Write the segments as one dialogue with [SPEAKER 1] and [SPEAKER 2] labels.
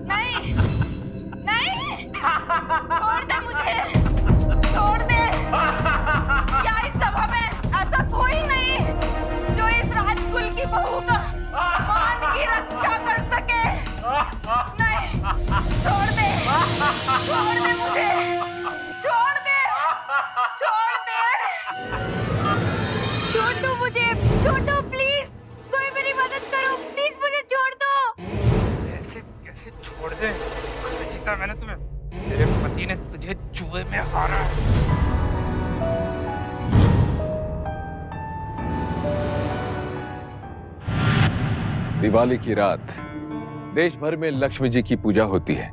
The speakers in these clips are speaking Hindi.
[SPEAKER 1] नहीं नहीं, छोड़ दे मुझे, छोड़ दे। क्या इस सभा में ऐसा कोई नहीं जो इस राजकुल की बहू का मान की रक्षा कर सके? नहीं, छोड़ दे मुझे, छोड़ दे, छोड़ दे, छोड़ दो मुझे, छोड़ दो प्लीज, कोई मेरी मदद करो प्लीज, मुझे छोड़ दो।
[SPEAKER 2] ऐसे कैसे छोड़ दे? सचिता, मैंने तुम्हें, मेरे पति ने तुझे जुए में हारा है।
[SPEAKER 3] दिवाली की रात देश भर में लक्ष्मी जी की पूजा होती है।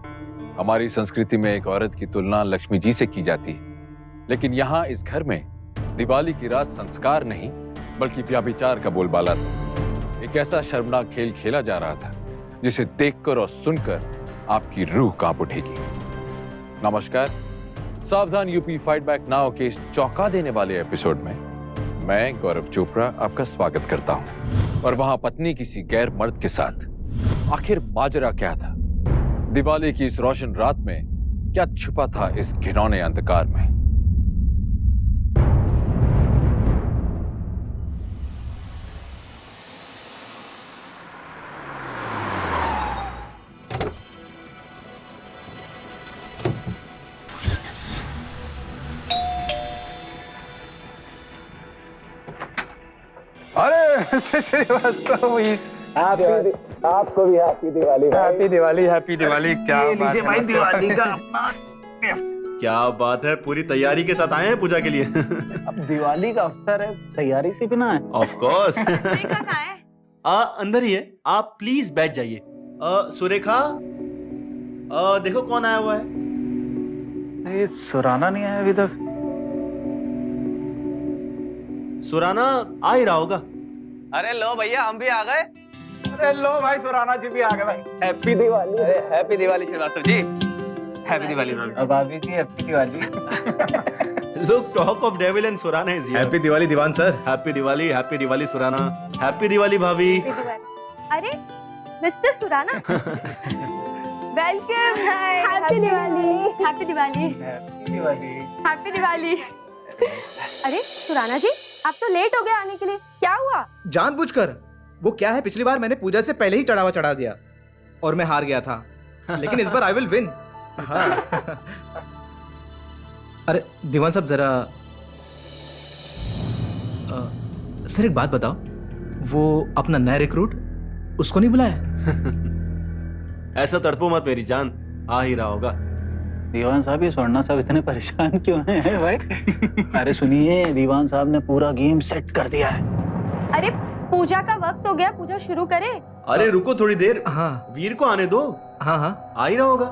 [SPEAKER 3] हमारी संस्कृति में एक औरत की तुलना लक्ष्मी जी से की जाती है, लेकिन यहाँ इस घर में दिवाली की रात संस्कार नहीं बल्कि व्यभिचार का बोलबाला था। एक ऐसा शर्मनाक खेल खेला जा रहा था जिसे देखकर और सुनकर आपकी रूह कांप उठेगी। नमस्कार, सावधान यूपी फाइट बैक नाउ के इस चौंका देने वाले एपिसोड में मैं गौरव चोपड़ा आपका स्वागत करता हूं। और वहां पत्नी किसी गैर मर्द के साथ, आखिर माजरा क्या था? दिवाली की इस रोशन रात में क्या छुपा था इस घिनौने अंधकार में?
[SPEAKER 2] अरे श्रीवास्तव,
[SPEAKER 4] आपको भी हैप्पी दिवाली भाई।
[SPEAKER 2] Happy Diwali, happy Diwali. क्या बात है
[SPEAKER 4] भाई, दिवाली का
[SPEAKER 5] क्या बात है, पूरी तैयारी के साथ आए हैं पूजा के लिए।
[SPEAKER 4] अब दिवाली का अवसर है, तैयारी से बिना है।
[SPEAKER 5] Of course.
[SPEAKER 1] सुरेखा कहाँ है?
[SPEAKER 5] अंदर ही है, आप प्लीज बैठ जाइए। सुरेखा, देखो कौन आया हुआ है।
[SPEAKER 4] ये सुराना नहीं आया अभी तक।
[SPEAKER 5] सुराना आ ही रहा होगा।
[SPEAKER 6] अरे लो भैया, हम भी आ गए।
[SPEAKER 4] अरे लो भाई, सुराना जी भी आ गए भाई। हैप्पी दिवाली।
[SPEAKER 6] अरे हैप्पी दिवाली श्रीवास्तव जी। हैप्पी दिवाली भाभी।
[SPEAKER 4] अब भाभी जी happy Diwali.
[SPEAKER 5] Look, talk of devil and Surana is here. Happy Diwali Diwan sir. Happy Diwali Surana. Happy Diwali भाभी।
[SPEAKER 1] अरे mister Surana, welcome. Happy Diwali, happy Diwali,
[SPEAKER 4] happy Diwali.
[SPEAKER 1] Happy Diwali. अरे सुराना जी, आप तो लेट हो गए आने के लिए, क्या हुआ?
[SPEAKER 7] जानबूझकर। वो क्या है, पिछली बार मैंने पूजा से पहले ही चढ़ावा चढ़ा दिया और मैं हार गया था, लेकिन इस बार आई विल विन। अरे दीवान साहब, जरा सर एक बात बताओ, वो अपना नया रिक्रूट, उसको नहीं बुलाया?
[SPEAKER 5] ऐसा तड़पो मत मेरी जान, आ ही रहा होगा।
[SPEAKER 4] दीवान साहब, ये स्वर्णा साहब इतने परेशान क्यों हैं भाई? अरे सुनिए, दीवान साहब ने पूरा गेम सेट कर दिया है।
[SPEAKER 1] अरे पूजा का वक्त हो गया, पूजा शुरू करें।
[SPEAKER 5] अरे रुको थोड़ी देर,
[SPEAKER 7] हाँ
[SPEAKER 5] वीर को आने दो।
[SPEAKER 7] हाँ हाँ,
[SPEAKER 5] आ ही रहा होगा।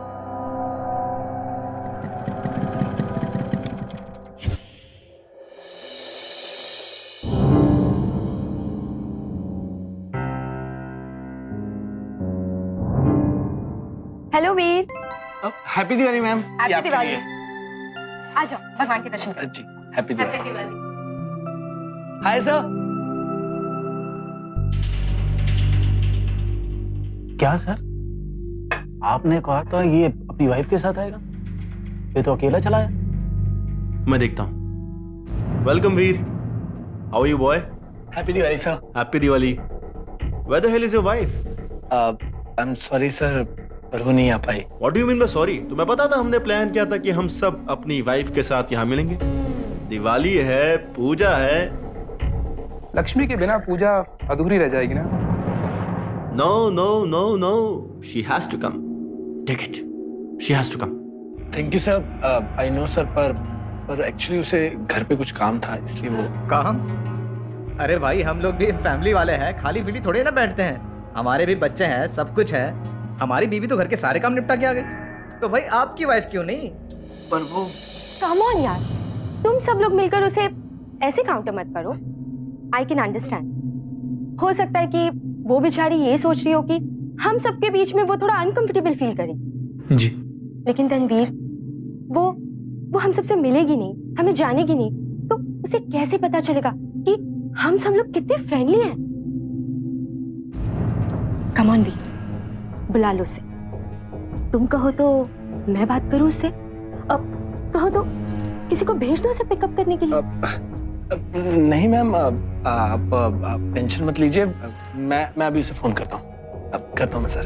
[SPEAKER 1] Hello Veer.
[SPEAKER 6] Happy Diwali ma'am.
[SPEAKER 1] Happy Diwali. आ जाओ, भगवान के दर्शन करो।
[SPEAKER 6] जी, happy Diwali.
[SPEAKER 1] Happy Diwali.
[SPEAKER 6] Hi sir.
[SPEAKER 4] क्या सर, आपने कहा था ये अपनी वाइफ के साथ आएगा, ये तो अकेला चला है।
[SPEAKER 5] मैं देखता हूँ। Welcome Veer, how are you boy?
[SPEAKER 6] Happy Diwali sir.
[SPEAKER 5] Happy Diwali. Where the hell is your wife?
[SPEAKER 6] I am sorry sir, पर वो नहीं आ पाई।
[SPEAKER 5] What do you mean by sorry? तुम्हें पता था हमने प्लान किया था कि हम सब अपनी वाइफ के साथ यहाँ मिलेंगे। दिवाली है, पूजा है।
[SPEAKER 2] लक्ष्मी के बिना पूजा अधूरी रह जाएगी ना।
[SPEAKER 5] No no no no, she has to come. Take it, she has to come.
[SPEAKER 6] Thank you sir. I know sir, पर एक्चुअली उसे घर पे कुछ काम था, इसलिए वो।
[SPEAKER 7] काम? अरे भाई, हम लोग भी फैमिली वाले हैं, खाली पीली थोड़े ना बैठते हैं। हमारे भी बच्चे हैं, सब कुछ है। हमारी बीवी तो घर के सारे काम निपटा के आ गई, तो भाई आपकी वाइफ क्यों नहीं?
[SPEAKER 6] पर वो
[SPEAKER 1] कम ऑन यार, तुम सब लोग मिलकर उसे ऐसे काउंटर मत करो। I can understand. हो सकता है कि वो बेचारी ये सोच रही हो कि हम सबके बीच में वो थोड़ा अनकंफर्टेबल फील करे।
[SPEAKER 6] जी।
[SPEAKER 1] लेकिन तनवीर, वो हम सबसे मिलेगी नहीं, हमें जानेगी नहीं, तो उसे कैसे पता चलेगा कि हम सब लोग कितने फ्रेंडली हैं? कम ऑन वीर, बुला लो उसे। तुम कहो तो मैं बात करूं उससे, अब कहो तो किसी को भेज दो उसे पिकअप करने के लिए।
[SPEAKER 6] नहीं मैम, आप टेंशन मत लीजिए, मैं अभी उसे फोन करता हूँ। अब करता हूँ मैं sir.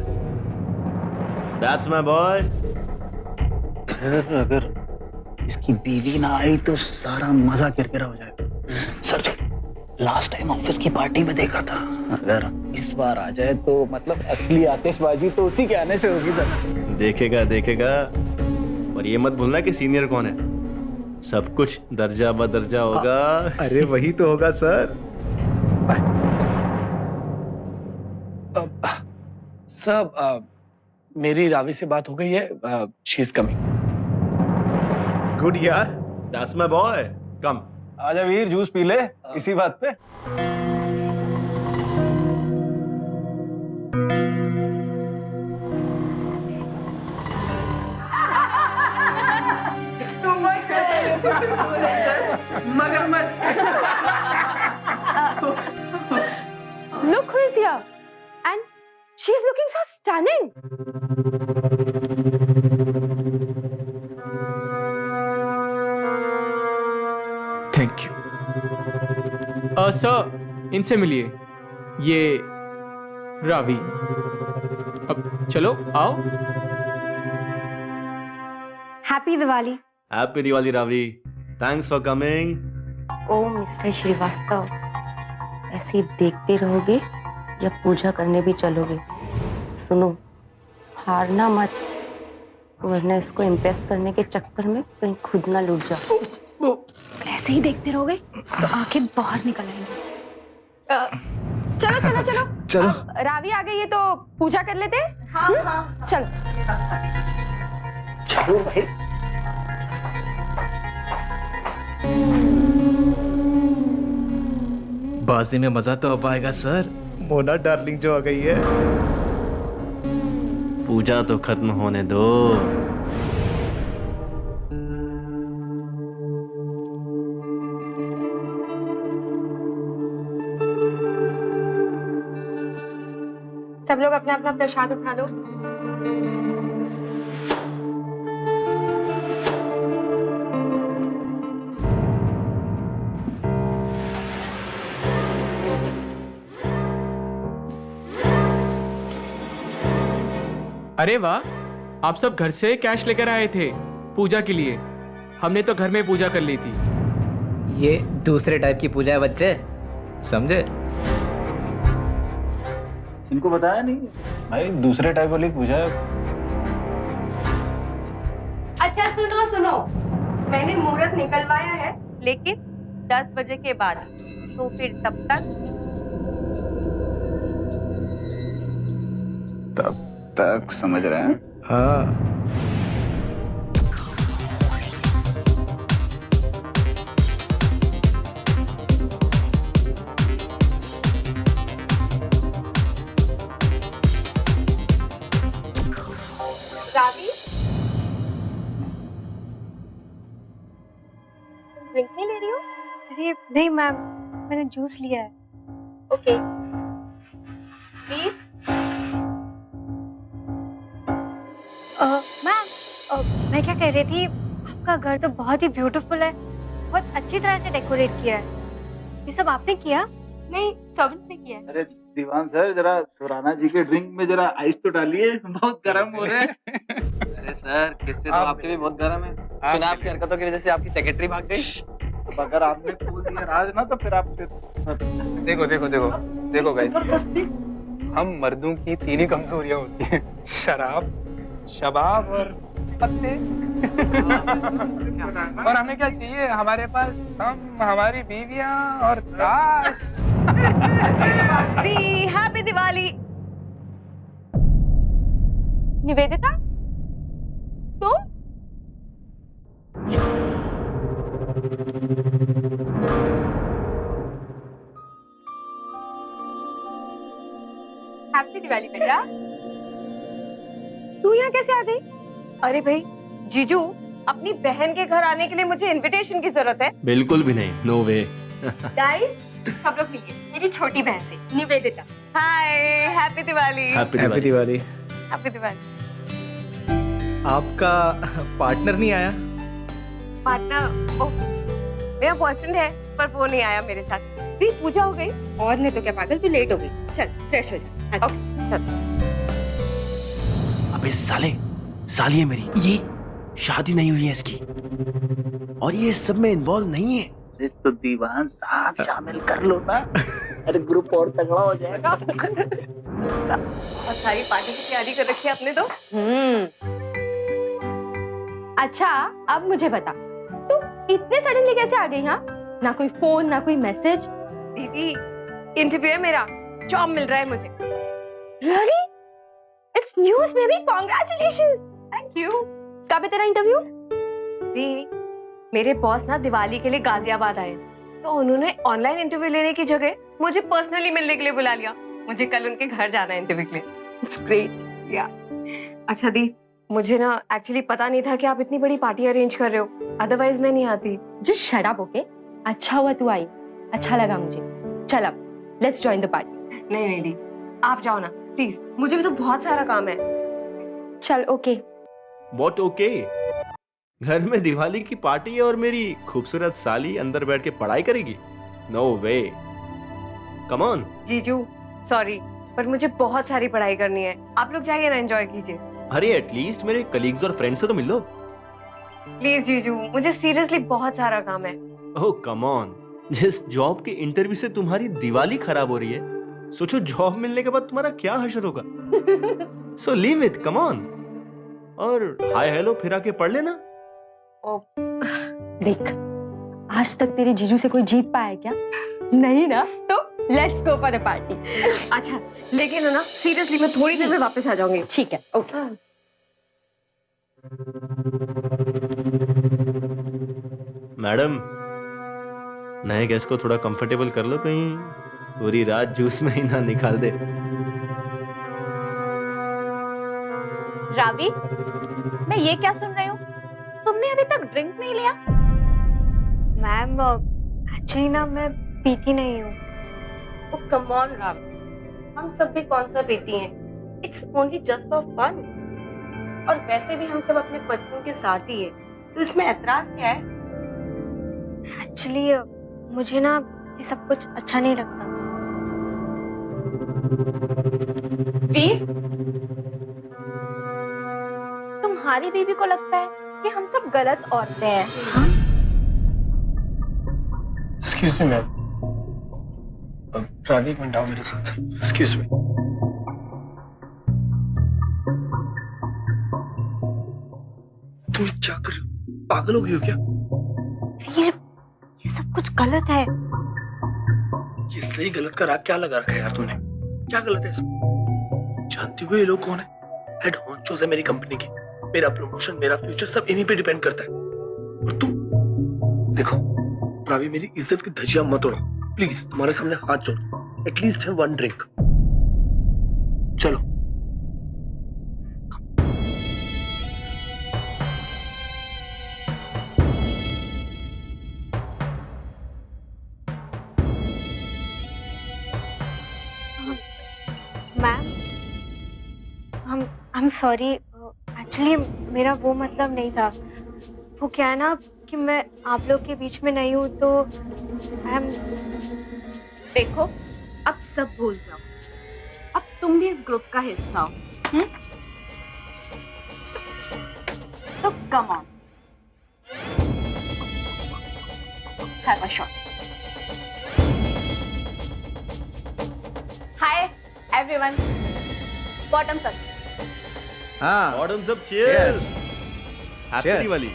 [SPEAKER 5] That's my boy.
[SPEAKER 4] Sir अगर इसकी बीवी ना आई तो सारा मजा किरकिरा हो जाएगा। सर जो लास्ट टाइम ऑफिस की पार्टी में देखा था, अगर इस बार आ जाए तो मतलब असली आतिशबाजी तो उसी के आने से होगी सर।
[SPEAKER 5] देखेगा देखेगा, और ये मत भूलना कि सीनियर कौन है। सब कुछ दर्जा बदर्जा होगा।
[SPEAKER 7] अरे वही तो होगा सर।
[SPEAKER 6] सर मेरी रावी से बात हो गई है, शी इज कमिंग।
[SPEAKER 7] गुड यार।
[SPEAKER 5] दैट्स माय बॉय, कम।
[SPEAKER 4] आजा वीर, जूस पी ले इसी बात पे।
[SPEAKER 1] Look who is here, and she's looking so stunning.
[SPEAKER 8] Thank you. Sir इनसे मिलिए, ये रावी। अब चलो आओ।
[SPEAKER 1] Happy Diwali.
[SPEAKER 5] Happy Diwali Raavi, thanks for coming.
[SPEAKER 1] ओ मिस्टर श्रीवास्तव, ऐसे ही देखते रहोगे या पूजा करने भी चलोगे? सुनो, हारना मत, वरना इसको इम्प्रेस करने के चक्कर में कहीं खुद ना लूट जाओ।
[SPEAKER 9] ऐसे ही देखते रहोगे तो आंखें बाहर निकल आएंगी।
[SPEAKER 1] चलो चलो चलो
[SPEAKER 6] चलो।
[SPEAKER 1] अब रावी आ गई है तो पूजा कर लेते हैं। हाँ। चलो
[SPEAKER 6] चलो भाई।
[SPEAKER 7] बाजी में मजा तो अब आएगा सर। मोना डार्लिंग जो आ गई है।
[SPEAKER 5] पूजा तो खत्म होने दो।
[SPEAKER 1] सब लोग अपना अपना प्रसाद उठा लो।
[SPEAKER 8] अरे वाह, आप सब घर से कैश लेकर आए थे पूजा के लिए। हमने तो घर में पूजा कर ली थी।
[SPEAKER 7] ये दूसरे टाइप की पूजा है बच्चे, समझे?
[SPEAKER 4] इनको बताया नहीं भाई, दूसरे टाइप वाली पूजा है।
[SPEAKER 10] अच्छा सुनो सुनो, मैंने मुहूर्त निकलवाया है, लेकिन 10 बजे के बाद, तो फिर तब
[SPEAKER 4] तक समझ रहे हैं।
[SPEAKER 7] हाँ।
[SPEAKER 1] रावी, ड्रिंक नहीं ले रही हो?
[SPEAKER 9] अरे नहीं मैम, मैंने जूस लिया है।
[SPEAKER 1] ओके। वीर,
[SPEAKER 9] मैम मैं क्या कह रही थी, आपका घर तो बहुत ही ब्यूटीफुल है, बहुत अच्छी तरह से डेकोरेट किया है। ये सब आपने किया?
[SPEAKER 1] नहीं, सर्वेंट से किया है।
[SPEAKER 4] अरे दीवान सर, जरा सुराना जी के ड्रिंक में जरा आइस तो डालिए, बहुत गर्म हो रहे हैं।
[SPEAKER 11] अरे सर, किससे तो आपके भी बहुत गर्म है। सुना आपकी हरकतों की वजह से आपकी सेक्रेटरी भाग गई।
[SPEAKER 4] अब अगर आपने खोल दिया राज ना तो फिर आप
[SPEAKER 2] देखो देखो देखो देखो गाइस, हम मर्दों की 3 ही कमजोरियां होती हैं, शराब, शबाब और पत्ते। और हमें क्या चाहिए? हमारे पास हम, हमारी बीवियां और ताश।
[SPEAKER 10] हैप्पी दिवाली।
[SPEAKER 1] निवेदिता, तुम? हैप्पी दिवाली बेटा। तू यहाँ कैसे आ गई?
[SPEAKER 10] अरे भाई जीजू, अपनी बहन के घर आने के लिए मुझे इनविटेशन की जरूरत है।
[SPEAKER 5] बिल्कुल भी नहीं, नो वे।
[SPEAKER 1] गाइस, सब लोग मिलिए, मेरी छोटी बहन से, Nivedita.
[SPEAKER 10] Hi, happy Diwali.
[SPEAKER 5] Happy
[SPEAKER 7] happy
[SPEAKER 5] Diwali.
[SPEAKER 7] Diwali.
[SPEAKER 10] Happy Diwali.
[SPEAKER 7] आपका पार्टनर नहीं आया?
[SPEAKER 10] पार्टनर, ओ, मेरा बॉयफ्रेंड है पर वो नहीं आया मेरे साथ। दी पूजा हो गई?
[SPEAKER 1] और नहीं तो क्या पागल, तू लेट हो गई। चल फ्रेश हो जा। आजा।
[SPEAKER 6] अबे साले, साली है मेरी, ये शादी नहीं हुई है इसकी, और ये सब में इन्वॉल्व नहीं है।
[SPEAKER 4] अरे तो दीवान साहब शामिल कर लो ना, अरे ग्रुप और तगड़ा हो जाएगा।
[SPEAKER 10] बहुत सारी पार्टी की तैयारी कर रखी है आपने तो।
[SPEAKER 1] अच्छा अब मुझे बता, तू इतने सडनली कैसे आ गई? यहाँ ना कोई फोन ना कोई मैसेज।
[SPEAKER 10] दीदी इंटरव्यू है मेरा, जॉब मिल रहा है मुझे।
[SPEAKER 1] Really? It's news baby, congratulations.
[SPEAKER 10] Thank you.
[SPEAKER 1] कब है तेरा इंटरव्यू?
[SPEAKER 10] दी मेरे बॉस ना दिवाली के लिए गाजियाबाद आए, तो उन्होंने ऑनलाइन इंटरव्यू लेने की जगह मुझे पर्सनली मिलने के लिए बुला लिया। मुझे कल उनके घर जाना है इंटरव्यू के लिए। इट्स ग्रेट या। अच्छा दी, मुझे ना एक्चुअली पता नहीं था कि आप इतनी बड़ी पार्टी अरेंज कर रहे हो, अदरवाइज मैं नहीं आती।
[SPEAKER 1] Just shut up, okay? अच्छा हुआ तू आई, अच्छा लगा मुझे। चल अब लेट्स जॉइन द पार्टी।
[SPEAKER 10] नहीं नहीं दी, आप जाओ ना प्लीज, मुझे भी तो बहुत सारा काम है।
[SPEAKER 1] चल ओके।
[SPEAKER 5] What okay? घर में दिवाली की पार्टी है और मेरी खूबसूरत साली अंदर बैठ के पढ़ाई करेगी? No way. Come on.
[SPEAKER 10] जीजू सॉरी, पर मुझे बहुत सारी पढ़ाई करनी है। आप लोग जाइए ना, एंजॉय कीजिए।
[SPEAKER 5] अरे एटलीस्ट मेरे कलीग्स और फ्रेंड्स से तो मिल लो।
[SPEAKER 10] प्लीज जीजू, मुझे सीरियसली बहुत सारा काम है।
[SPEAKER 5] ओह कम ऑन, जिस जॉब के इंटरव्यू से तुम्हारी दिवाली खराब हो रही है, सोचो जॉब मिलने के बाद तुम्हारा क्या हशर होगा। So leave it, come on. और हाय हेलो फिर आके पढ़ लेना।
[SPEAKER 1] देख, आज तक तेरे जीजू से कोई जीत पाया है क्या? नहीं ना, तो let's go for the party.
[SPEAKER 10] अच्छा लेकिन है ना, सीरियसली मैं थोड़ी देर में वापस आ जाऊंगी।
[SPEAKER 1] ठीक है, ओके।
[SPEAKER 5] मैडम, नए गेस्ट को थोड़ा कंफर्टेबल कर लो, कहीं पूरी रात जूस में ही ना निकाल दे।
[SPEAKER 9] रावी, मैं ये क्या सुन रही हूँ? तुमने अभी तक ड्रिंक नहीं लिया? मैम एक्चुअली ना मैं पीती नहीं हूँ।
[SPEAKER 10] ओह कम ऑन राव, हम सब भी कौन सा पीती हैं। It's only just for fun. और वैसे भी हम सब अपने पत्नियों के साथ ही है, तो इसमें ऐतराज क्या है?
[SPEAKER 9] एक्चुअली मुझे ना ये सब कुछ अच्छा नहीं लगता।
[SPEAKER 10] वीर,
[SPEAKER 9] तुम्हारी बीवी को लगता है कि हम सब गलत औरतें हैं।
[SPEAKER 6] एक्सक्यूज मी मैम, रानी एक मिनट आओ मेरे साथ। Excuse me. तुम क्या कर रही हो? पागल हो गई हो क्या?
[SPEAKER 9] वीर, ये सब कुछ गलत है।
[SPEAKER 6] ये सही गलत का राग क्या लगा रखा है यार तुमने? क्या गलत है इसमें? जानती हो ये लोग कौन है? हेड होंचोस है मेरी कंपनी के। मेरा प्रमोशन, मेरा फ्यूचर सब इन्हीं पे डिपेंड करता है। और तुम देखो रावी, मेरी इज्जत की धज्जियां मत उड़ाओ प्लीज। तुम्हारे सामने हाथ जोड़ो, एटलीस्ट हैव वन ड्रिंक। चलो।
[SPEAKER 9] मैम, I'm sorry, एक्चुअली मेरा वो मतलब नहीं था। वो क्या है ना कि मैं आप लोग के बीच में नहीं हूँ, तो
[SPEAKER 10] देखो अब सब भूल जाओ, अब तुम भी इस ग्रुप का हिस्सा हो। तो come on, have a shot.
[SPEAKER 9] Hi everyone, bottoms up.
[SPEAKER 7] हाँ,
[SPEAKER 5] bottoms up, cheers. Happy
[SPEAKER 7] Cheers.
[SPEAKER 5] Diwali.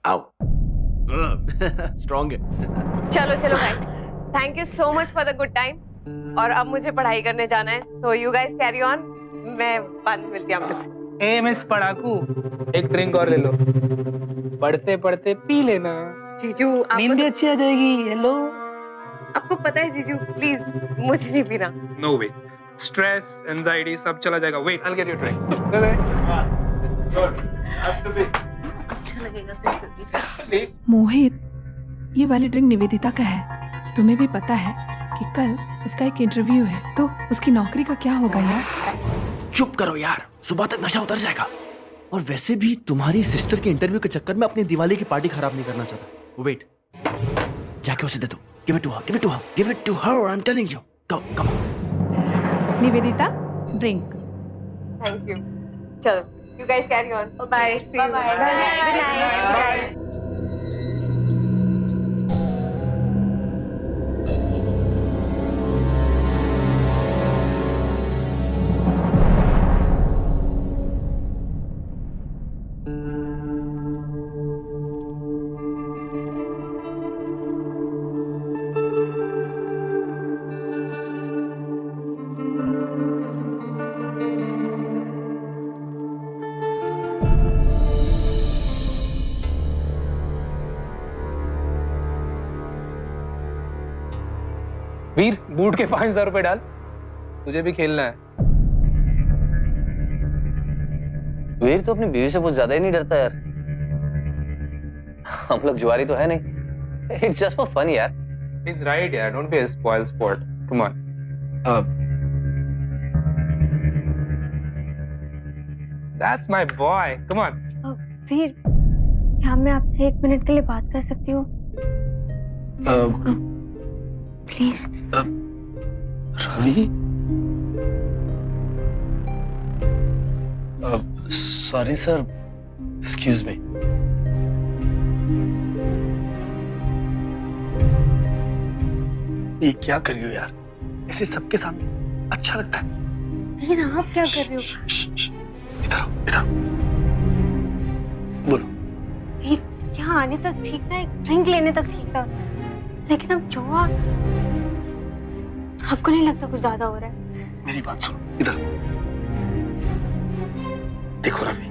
[SPEAKER 6] आओ।
[SPEAKER 5] स्ट्रांग है।
[SPEAKER 10] चलो चलो guys, thank you so much for the good time. और अब मुझे पढ़ाई करने जाना है, so you guys carry on. मैं बाद में मिलती हूँ आप लोग से।
[SPEAKER 2] ए मिस पढ़ाकू, एक ड्रिंक और ले लो, पढ़ते पढ़ते पी लेना।
[SPEAKER 10] जीजू
[SPEAKER 2] नींद भी अच्छी आ जाएगी। हेलो।
[SPEAKER 10] आपको पता है जीजू, प्लीज मुझे नहीं पीना।
[SPEAKER 2] नो वेज, स्ट्रेस, एंजाइटी सब चला जाएगा। Wait, I will get you drink.
[SPEAKER 10] अच्छा लगेगा।
[SPEAKER 12] मोहित, ये वाली ड्रिंक निवेदिता का है। तुम्हें भी पता है कि कल उसका एक इंटरव्यू है, तो उसकी नौकरी का क्या होगा यार?
[SPEAKER 5] चुप करो यार, सुबह तक नशा उतर जाएगा। और वैसे भी तुम्हारी सिस्टर के इंटरव्यू के चक्कर में अपनी दिवाली की पार्टी खराब नहीं करना चाहता। वेट, जाके उसे दे दो। Give it to her, give it to her, give it to her, I am telling you. Come on.
[SPEAKER 12] Nivedita, drink.
[SPEAKER 10] Thank you. चलो, you guys carry on. Bye. Bye. Bye. Good night. Bye.
[SPEAKER 2] Veer, boot के 5,000 रुपए डाल, तुझे भी खेलना है।
[SPEAKER 11] वीर तो अपनी बीवी से कुछ ज्यादा ही नहीं डरता यार। हम लोग जुआरी तो है नहीं। इट्स जस्ट फॉर फन यार।
[SPEAKER 2] He's right यार, don't be a spoil sport. Come on. That's my boy. Come on.
[SPEAKER 9] वीर, क्या मैं आपसे 1 मिनट के लिए बात कर सकती हूँ? Please.
[SPEAKER 6] Ravi, sorry sir, excuse me. ये क्या कर रही हो यार, ऐसे सबके सामने अच्छा लगता है?
[SPEAKER 9] वीर, आप क्या कर रहे हो?
[SPEAKER 6] इधर आओ, इधर आओ। बोलो।
[SPEAKER 9] वीर, यहाँ आने तक ठीक था, एक ड्रिंक लेने तक ठीक था, लेकिन अब जो आपको नहीं लगता कुछ ज्यादा हो रहा है?
[SPEAKER 6] मेरी बात सुनो, इधर। देखो रवि,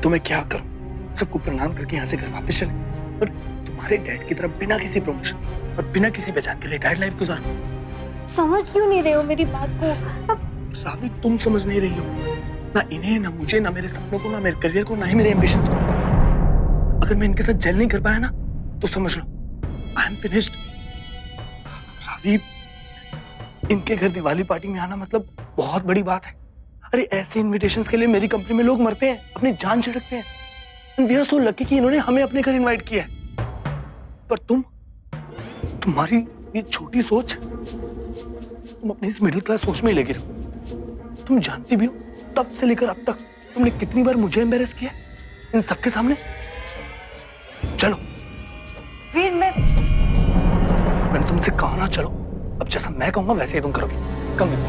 [SPEAKER 6] तो मैं क्या करूं? सबको प्रणाम करके यहाँ से घर वापस चले और तुम्हारे डैड की तरफ बिना किसी प्रमोशन और बिना किसी पहचान के रिटायर्ड लाइफ गुजारूं?
[SPEAKER 9] समझ क्यों नहीं रहे हो मेरी बात को?
[SPEAKER 6] रवि, तुम समझ नहीं रही हो, ना इन्हें, ना मुझे, ना मेरे सपनों को, ना मेरे करियर को, ना ही मेरे एम्बिशंस को। अगर मैं इनके साथ जेल नहीं कर पाया ना, तो समझ लो आई एम फिनिश्ड। रवि, इनके घर दिवाली पार्टी में आना मतलब बहुत बड़ी बात है। अरे ऐसे इनविटेशंस के लिए मेरी कंपनी में लोग मरते हैं, अपनी जान छिड़कते हैं। And we are so lucky कि इन्होंने हमें अपने घर इनवाइट किया है। पर तुम्हारी ये छोटी सोच, तुम अपनी इस मिडिल क्लास सोच में ही लगे रहो। तुम जानती भी हो, तब से लेकर अब तक तुमने कितनी बार मुझे एम्बैरेस किया इन सबके सामने। चलो
[SPEAKER 9] वीर,
[SPEAKER 6] मैंने तुमसे कहा ना चलो, अब जैसा मैं कहूंगा वैसे ही तुम करोगे। Come with me.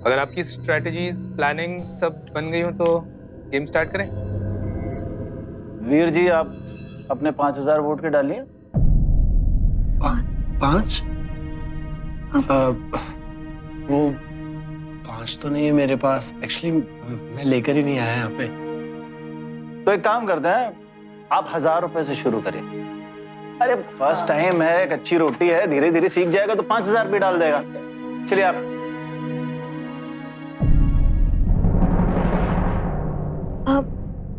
[SPEAKER 2] अगर आपकी स्ट्रेटजीज, प्लानिंग सब बन गई हो तो गेम स्टार्ट करें।
[SPEAKER 4] वीर जी, आप अपने 5,000 वोट के डालिए।
[SPEAKER 6] 5? वो 5 तो नहीं है मेरे पास, एक्चुअली मैं लेकर ही नहीं आया यहाँ पे।
[SPEAKER 4] तो एक काम करते हैं, आप 1,000 रुपए से शुरू करिए। अरे फर्स्ट टाइम है, एक अच्छी रोटी है, धीरे धीरे सीख जाएगा तो 5,000 भी डाल देगा। चलिए आप।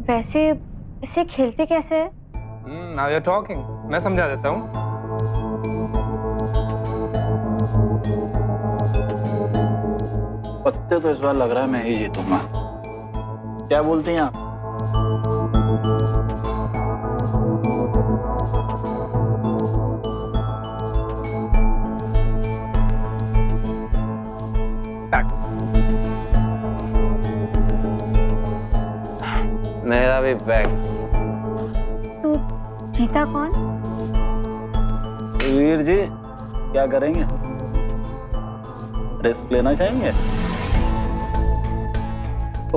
[SPEAKER 9] वैसे इसे खेलते कैसे है?
[SPEAKER 2] Now you're talking. मैं समझा देता हूँ।
[SPEAKER 4] पत्ते तो इस बार लग रहा है मैं ही जीतूंगा। क्या बोलती हैं आप?
[SPEAKER 11] मेरा भी बैग।
[SPEAKER 9] तो जीता कौन?
[SPEAKER 4] वीर जी, क्या करेंगे? रिस्क लेना चाहेंगे?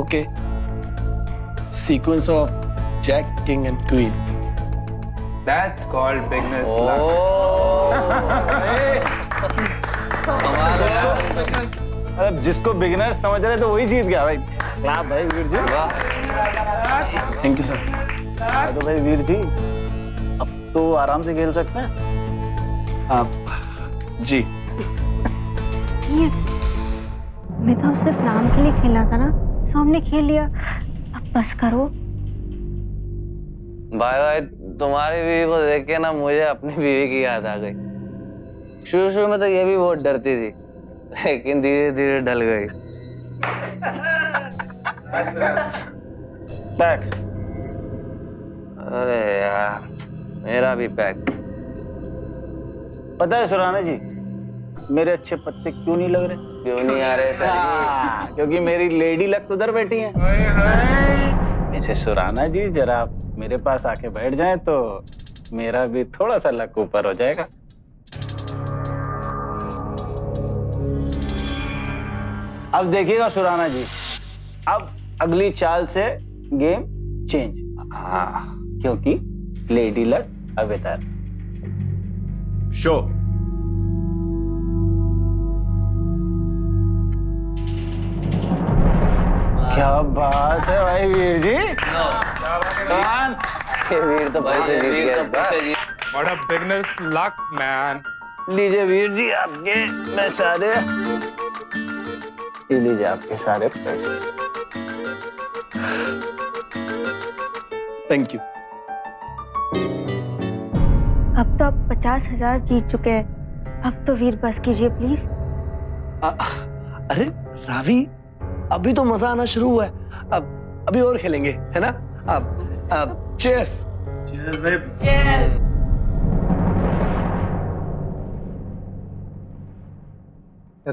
[SPEAKER 6] Okay, sequence of jack, king and queen.
[SPEAKER 2] That's called beginner's luck.
[SPEAKER 4] अब जिसको बिगिनर समझ रहे तो वही जीत गया भाई। क्लैप भाई Veer ji.
[SPEAKER 6] Thank you sir.
[SPEAKER 4] तो भाई वीर जी, अब तो आराम से खेल सकते हैं
[SPEAKER 6] आप जी।
[SPEAKER 9] मैं तो सिर्फ नाम के लिए खेलना था ना। सो हमने खेल लिया, अब बस करो।
[SPEAKER 11] भाई तुम्हारी बीवी को देख के ना मुझे अपनी बीवी की याद आ गई। शुरू में तो ये भी बहुत डरती थी, लेकिन धीरे धीरे ढल गई।
[SPEAKER 4] पैक।
[SPEAKER 11] अरे यार मेरा भी पैक।
[SPEAKER 4] पता है सुराना जी, मेरे अच्छे पत्ते क्यों नहीं लग रहे?
[SPEAKER 11] क्यों नहीं आ रहे सर?
[SPEAKER 4] क्योंकि मेरी लेडी लक उधर बैठी है। मिसेस सुराना जी, जरा आप मेरे पास आके बैठ जाएं तो मेरा भी थोड़ा सा लक ऊपर हो जाएगा। अब देखिएगा सुराना जी, अब अगली चाल से गेम चेंज। हाँ, क्योंकि लेडी लक अब इधर।
[SPEAKER 5] शो।
[SPEAKER 4] क्या बात है भाई वीर जी।
[SPEAKER 11] वीर तो पैसे जीत गया।
[SPEAKER 2] What a beginner's luck, man.
[SPEAKER 4] लीजिए वीर जी आपके मैं सारे, लीजिए आपके सारे पैसे।
[SPEAKER 6] Thank you.
[SPEAKER 1] अब तो आप 50,000 जीत चुके हैं, अब तो वीर बस कीजिए प्लीज।
[SPEAKER 6] अरे रावी, अभी तो मजा आना शुरू हुआ है, अब अभी और खेलेंगे, है ना? अब चीयर्स।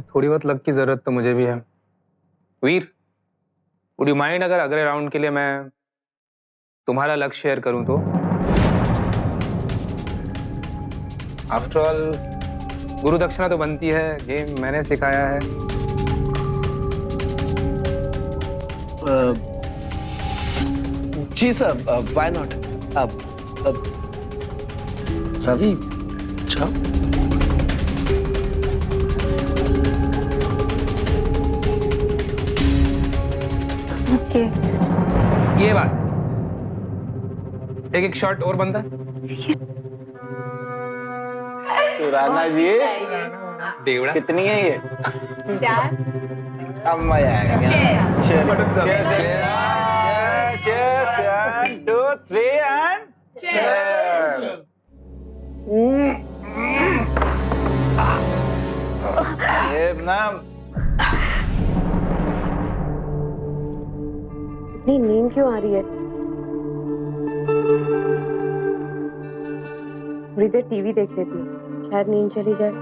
[SPEAKER 2] थोड़ी बहुत लक की जरूरत तो मुझे भी है। वीर, वुड यू माइंड अगर अगले राउंड के लिए मैं तुम्हारा लक शेयर करूं तो? आफ्टर ऑल गुरु दक्षिणा तो बनती है, गेम मैंने सिखाया है।
[SPEAKER 6] जी सर, व्हाई नॉट। अब रवि जाओ।
[SPEAKER 1] ओके।
[SPEAKER 2] ये बात, एक शॉट और बनता है।
[SPEAKER 4] सुराना जी
[SPEAKER 2] देवड़ा
[SPEAKER 4] कितनी है ये?
[SPEAKER 9] 4।
[SPEAKER 4] अब मजा आएगा। Cheers, 1, 2, 3 and cheers. ये ना
[SPEAKER 10] इतनी नींद क्यों आ रही है? थोड़ी देर टीवी देख लेती हूँ, शायद नींद चली जाए।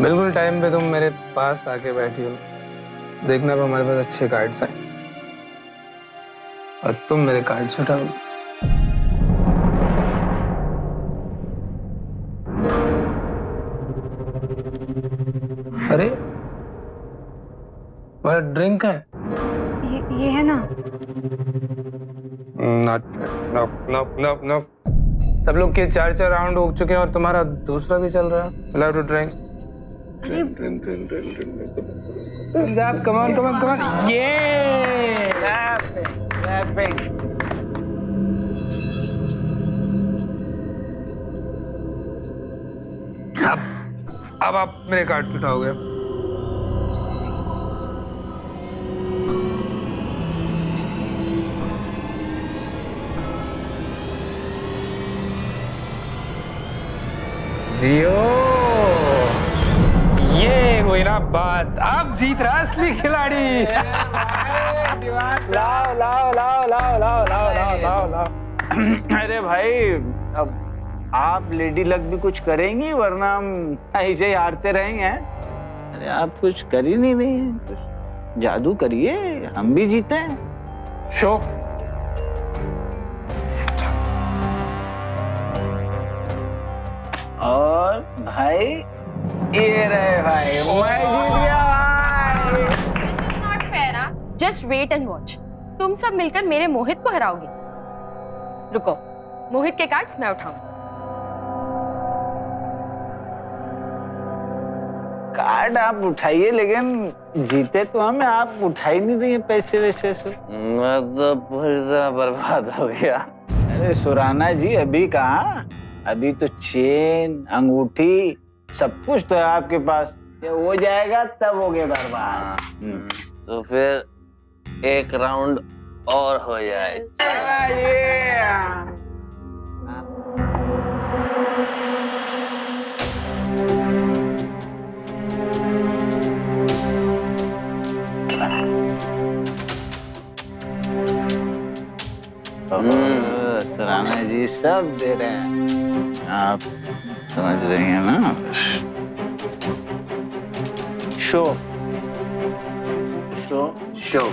[SPEAKER 2] बिल्कुल टाइम पे तुम मेरे पास आके बैठी हो। देखना, अब हमारे पास अच्छे कार्ड्स आए और तुम मेरे कार्ड्स उठाओ। अरे वो ड्रिंक है।
[SPEAKER 9] ये है ना?
[SPEAKER 2] Not, no no no no. सब लोग के 4 राउंड हो चुके हैं और तुम्हारा दूसरा भी चल रहा है। Allow to drink. Come on, come on, come on. Yeah!
[SPEAKER 4] Clapping.
[SPEAKER 2] अब आप मेरे कार्ड उठाओगे। जियो, ये हुई ना बात। अब जीत रहा असली खिलाड़ी। लाओ लाओ लाओ लाओ लाओ लाओ लाओ लाओ लाओ।
[SPEAKER 4] अरे भाई, अब आप लेडी लक भी कुछ करेंगी, वरना हम ऐसे ही हारते रहेंगे। अरे आप कुछ कर ही नहीं रही हैं, कुछ जादू करिए, हम भी जीते हैं।
[SPEAKER 2] शो।
[SPEAKER 4] और भाई ये रहे भाई, मैं जीत गया भाई।
[SPEAKER 1] This is not fair. Just wait and watch. तुम सब मिलकर मेरे मोहित को हराओगे। रुको, मोहित के कार्ड्स मैं उठाऊं।
[SPEAKER 4] कार्ड आप उठाइए, लेकिन जीते तो हमें, आप उठा ही नहीं रही पैसे वैसे से।
[SPEAKER 11] मैं तो पूरी तरह बर्बाद हो गया।
[SPEAKER 4] अरे सुराना जी, अभी कहाँ, अभी तो चेन अंगूठी सब कुछ तो है आपके पास, ये हो जाएगा तब हो गए बर्बाद।
[SPEAKER 11] तो फिर एक राउंड और हो जाए।
[SPEAKER 4] सुराना जी सब दे रहे हैं, आप समझ रही हैं ना। शो शो शो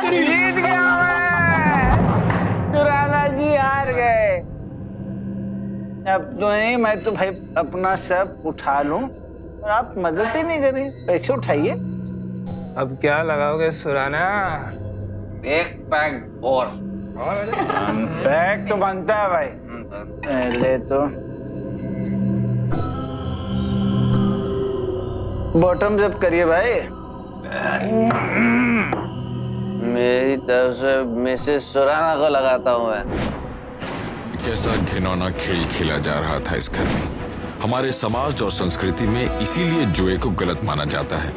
[SPEAKER 4] जीत गया मैं, सुराना जी हार गए। अब तो नहीं, मैं तो भाई अपना सब उठा लूं और आप मदद ही नहीं करें, पैसे उठाइए।
[SPEAKER 2] अब क्या लगाओगे सुराना?
[SPEAKER 11] एक पैक और
[SPEAKER 4] पैक तो बनता है भाई, पहले तो बॉटम अप करिए भाई।
[SPEAKER 11] मेरी तरफ से मिसेस सुराना को लगाता हूँ मैं।
[SPEAKER 3] कैसा घिनौना खेल खेला जा रहा था इस घर में। हमारे समाज और संस्कृति में इसीलिए जुए को गलत माना जाता है,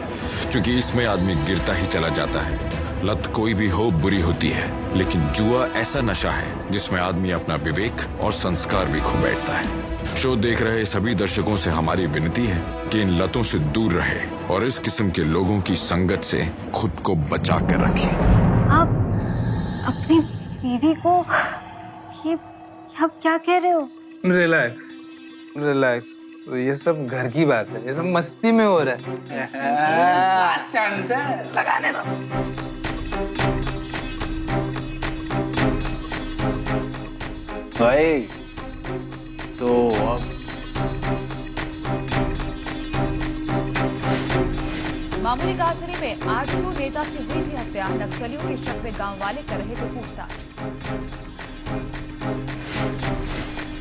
[SPEAKER 3] क्योंकि इसमें आदमी गिरता ही चला जाता है। लत कोई भी हो बुरी होती है, लेकिन जुआ ऐसा नशा है जिसमें आदमी अपना विवेक और संस्कार भी खो बैठता है। शो देख रहे सभी दर्शकों से हमारी विनती है कि इन लतों से दूर रहे और इस किस्म के लोगों की संगत से खुद को बचा कर रखें।
[SPEAKER 9] आप अपनी बीवी को ये आप क्या कह रहे हो?
[SPEAKER 2] रिलैक्स रिलैक्स, तो ये सब घर की बात है, ये सब मस्ती में हो रहा है।
[SPEAKER 4] लगाने दो। भाई तो अब
[SPEAKER 13] मामूली गाजरी में आरजेडी नेता की हुई थी हत्या। नक्सलियों के शक में गांव वाले कर रहे थे पूछताछ।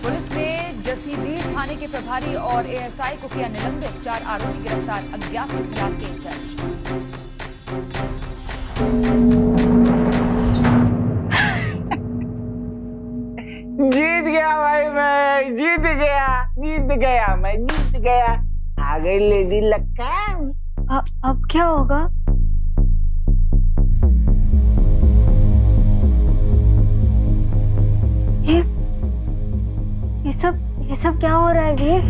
[SPEAKER 13] पुलिस ने जसीडीह थाने के प्रभारी और एएसआई को किया निलंबित। 4 आरोपी गिरफ्तार, अज्ञात के खिलाफ केस दर्ज।
[SPEAKER 4] जीत गया भाई, मैं जीत गया, मैं जीत गया। आ गई लेडी लक्का।
[SPEAKER 9] अब क्या होगा? ये सब क्या हो रहा है वीर?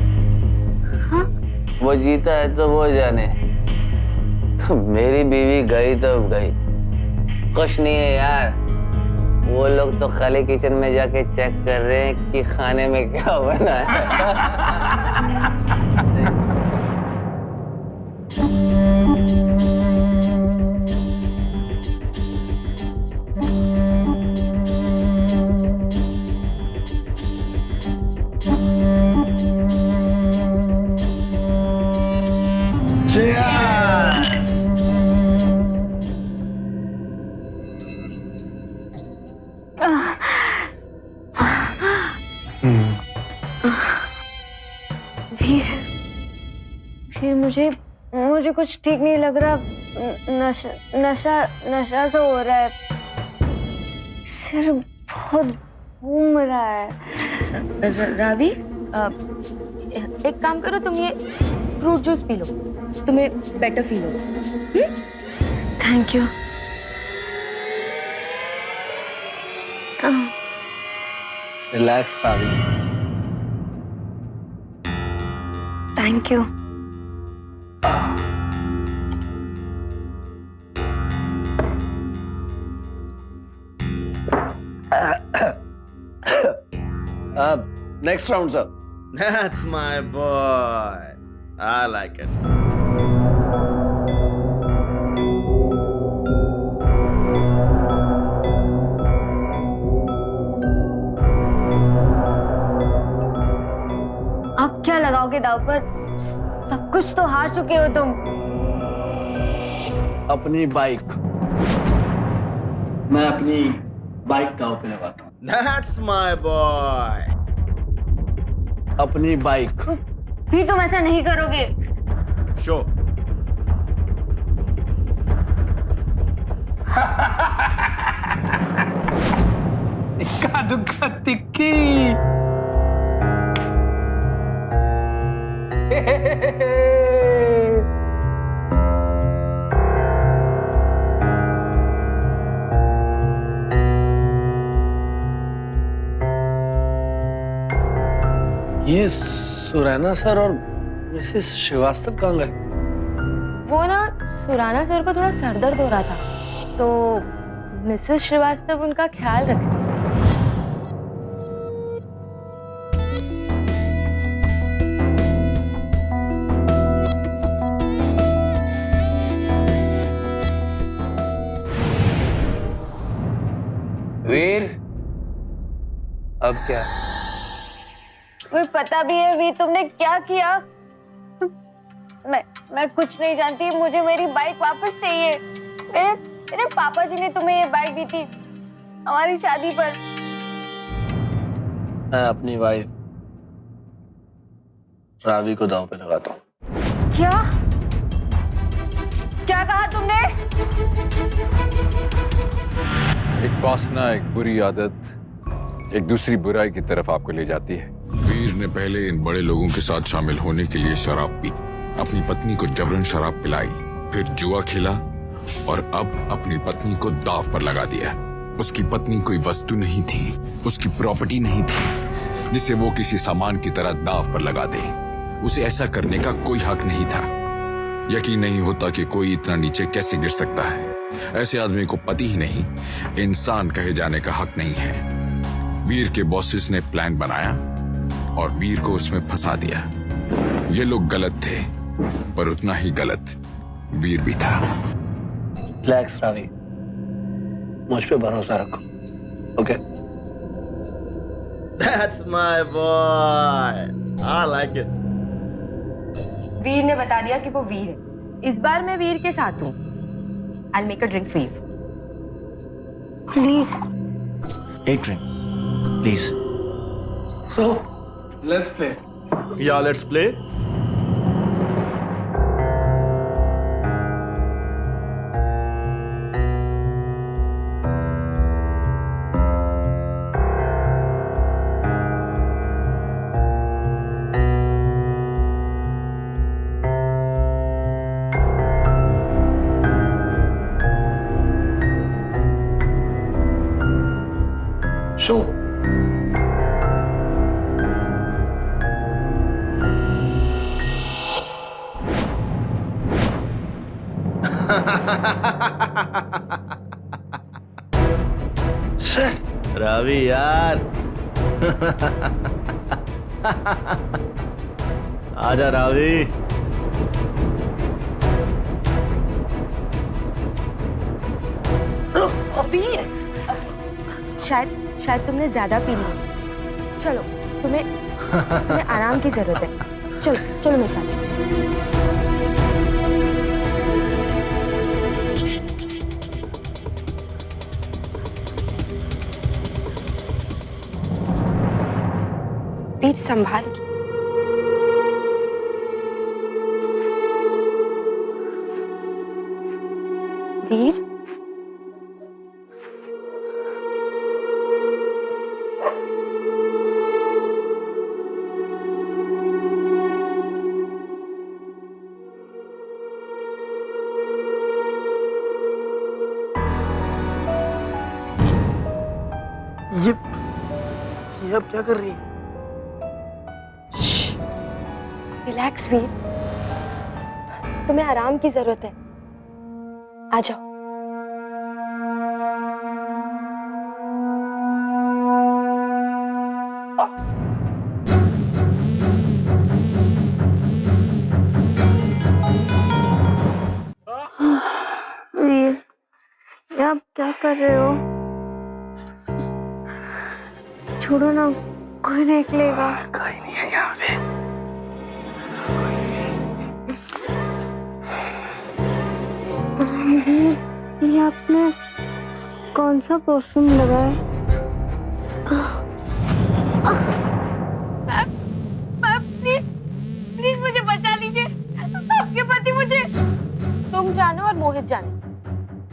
[SPEAKER 9] हाँ?
[SPEAKER 11] वो जीता है तो वो जाने। मेरी बीवी गई तो गई, कुछ नहीं है यार। वो लोग तो खाली किचन में जाके चेक कर रहे हैं कि खाने में क्या बना है।
[SPEAKER 9] फिर मुझे कुछ ठीक नहीं लग रहा। नशा सा हो रहा है, सिर बहुत घूम रहा है।
[SPEAKER 1] रावी, एक काम करो, तुम ये फ्रूट जूस पी लो, तुम्हें बेटर फील होगा।
[SPEAKER 9] Thank you.
[SPEAKER 6] Relax Ravi.
[SPEAKER 9] Thank you.
[SPEAKER 6] Next round, sir.
[SPEAKER 7] That's my boy. I like it.
[SPEAKER 9] अब क्या लगाओगे दाव पर? सब कुछ तो हार चुके हो तुम।
[SPEAKER 6] अपनी बाइक, मैं अपनी बाइक दाव पे लगाता हूँ।
[SPEAKER 7] That's my boy.
[SPEAKER 6] अपनी बाइक।
[SPEAKER 9] फिर तुम ऐसा नहीं करोगे।
[SPEAKER 5] शो
[SPEAKER 2] इक्का दुक्का तिक्की।
[SPEAKER 6] ये सुरैना सर और मिसेस श्रीवास्तव कहाँ गए?
[SPEAKER 1] वो ना सुराना सर को थोड़ा सर दर्द हो रहा था तो मिसेस श्रीवास्तव उनका ख्याल रख रही है।
[SPEAKER 2] वीर, अब क्या?
[SPEAKER 9] तुम्हें पता भी है वीर तुमने क्या किया? मैं कुछ नहीं जानती, मुझे मेरी बाइक वापस चाहिए। मेरे पापा जी ने तुम्हें ये बाइक दी थी हमारी शादी पर।
[SPEAKER 6] मैं अपनी वाइफ रावी को दांव पे लगाता हूँ।
[SPEAKER 9] क्या क्या कहा तुमने?
[SPEAKER 3] एक वासना, एक बुरी आदत एक दूसरी बुराई की तरफ आपको ले जाती है।
[SPEAKER 14] वीर ने पहले इन बड़े लोगों के साथ शामिल होने के लिए शराब पी, अपनी पत्नी को जबरन शराब पिलाई, फिर जुआ खेला और अब अपनी पत्नी को दांव पर लगा दिया। उसकी पत्नी कोई वस्तु नहीं थी, उसकी प्रॉपर्टी नहीं थी जिसे वो किसी सामान की तरह दांव पर लगा दे। उसे ऐसा करने का कोई हक नहीं था। यकीन नहीं होता कि कोई इतना नीचे कैसे गिर सकता है। ऐसे आदमी को पति ही नहीं, इंसान कहे जाने का हक नहीं है। वीर के बॉसेस ने प्लान बनाया और वीर को उसमें फंसा दिया। ये लोग गलत थे, पर उतना ही गलत वीर भी था।
[SPEAKER 6] रिलैक्स रावी, मुझ पे भरोसा रखो, okay?
[SPEAKER 5] That's my boy. I like it.
[SPEAKER 1] वीर ने बता दिया कि वो वीर है। इस बार मैं वीर के साथ हूँ। I'll make a drink for you.
[SPEAKER 9] Please.
[SPEAKER 4] एक drink please.
[SPEAKER 6] So, let's play.
[SPEAKER 5] Yeah, let's play.
[SPEAKER 6] Show.
[SPEAKER 5] Ravi यार। आजा रावी।
[SPEAKER 1] शायद तुमने ज्यादा पी ली। चलो, तुम्हें आराम की जरूरत है। चलो चलो मेरे साथ। वीर संभाल के। वीर,
[SPEAKER 6] ये अब क्या कर रही है?
[SPEAKER 1] रिलैक्स वीर, तुम्हें आराम की जरूरत है। आ जाओ।
[SPEAKER 9] वीर, आप क्या कर रहे हो? छोड़ो ना, कोई देख लेगा।
[SPEAKER 6] कोई नहीं है यहाँ पे।
[SPEAKER 9] ये आपने कौन सा परफ्यूम लगाया?
[SPEAKER 1] मोहित जाने।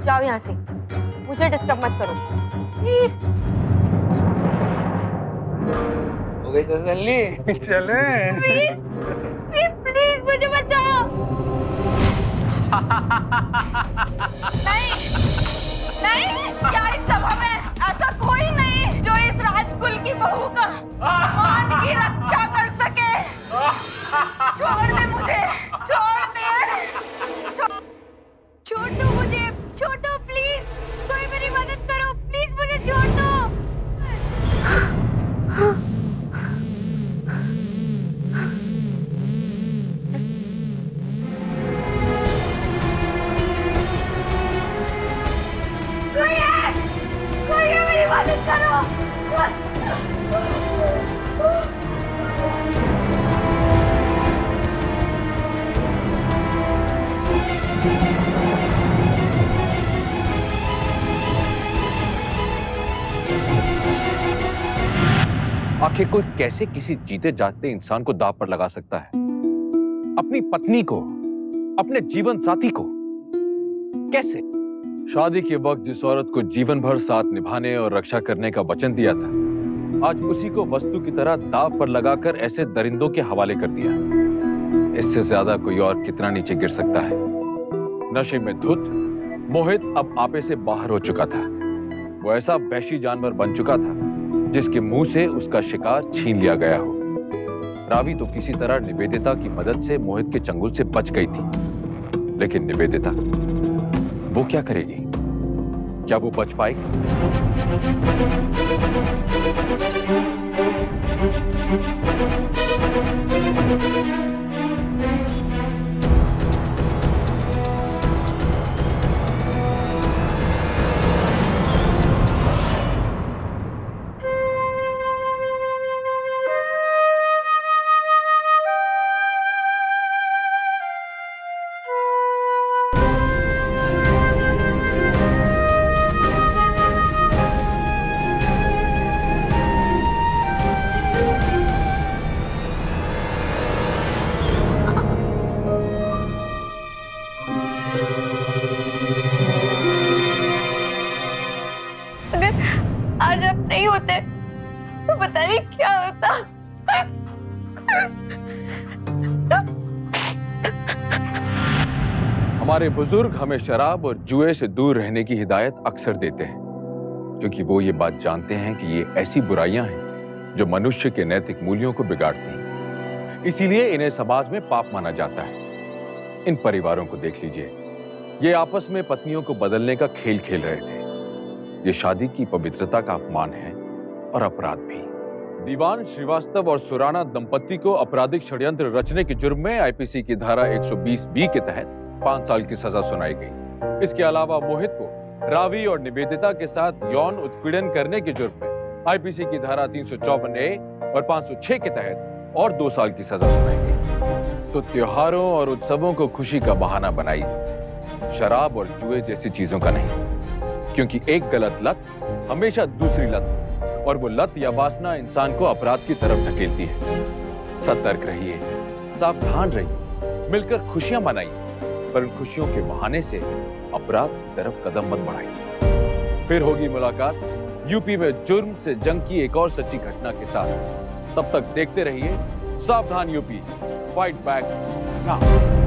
[SPEAKER 1] जाओ यहाँ से, मुझे डिस्टर्ब मत करो प्लीज।
[SPEAKER 2] हो गई तसल्ली, चले।
[SPEAKER 9] प्लीज मुझे बचाओ। नहीं नहीं, क्या इस सभा में ऐसा कोई नहीं जो इस राजकुल की बहू का मान की रक्षा कर सके। छोड़ दे मुझे, छोड़ दे, छोड़ दो मुझे, छोड़ दो प्लीज, कोई मेरी मदद करो प्लीज, मुझे छोड़ दो। कोई है मेरी मदद करो।
[SPEAKER 3] आखिर कोई कैसे किसी जीते जागते इंसान को दांव पर लगा सकता है? अपनी पत्नी को, अपने जीवन साथी को कैसे? शादी के वक्त जिस औरत को जीवन भर साथ निभाने और रक्षा करने का वचन दिया था, आज उसी को वस्तु की तरह दांव पर लगाकर ऐसे दरिंदों के हवाले कर दिया। इससे ज्यादा कोई और कितना नीचे गिर सकता है? नशे में धुत मोहित अब आपे से बाहर हो चुका था। वो ऐसा वहशी जानवर बन चुका था जिसके मुंह से उसका शिकार छीन लिया गया हो। रावी तो किसी तरह निवेदिता की मदद से मोहित के चंगुल से बच गई थी, लेकिन निवेदिता वो क्या करेगी? क्या वो बच पाएगी?
[SPEAKER 9] आज आप नहीं होते तो पता नहीं क्या होता।
[SPEAKER 3] हमारे बुजुर्ग हमें शराब और जुए से दूर रहने की हिदायत अक्सर देते हैं, क्योंकि वो ये बात जानते हैं कि ये ऐसी बुराइयां हैं जो मनुष्य के नैतिक मूल्यों को बिगाड़ती हैं। इसीलिए इन्हें समाज में पाप माना जाता है। इन परिवारों को देख लीजिए, ये आपस में पत्नियों को बदलने का खेल खेल रहे थे। ये शादी की पवित्रता का अपमान है और अपराध भी। दीवान श्रीवास्तव और सुराना दंपत्ति को आपराधिक षड्यंत्र रचने के जुर्म में आईपीसी की धारा 120B के तहत 5 साल की सजा सुनाई गई। इसके अलावा मोहित को रावी और निवेदिता के साथ यौन उत्पीड़न करने के जुर्म में आईपीसी की धारा 354A और 506 के तहत और 2 साल की सजा सुनाई गई। तो त्योहारों और उत्सवों को खुशी का बहाना बनाइए, शराब और जुए जैसी चीजों का नहीं, क्योंकि एक गलत लत हमेशा दूसरी लत, और वो लत या वासना इंसान को अपराध की तरफ ढकेलती है। सतर्क रहिए, सावधान रहिए, मिलकर खुशियां मनाइए, पर उन खुशियों के बहाने से अपराध की तरफ कदम मत बढ़ाइए। फिर होगी मुलाकात यूपी में जुर्म से जंग की एक और सच्ची घटना के साथ। तब तक देखते रहिए सावधान यूपी, फाइट बैक नाउ।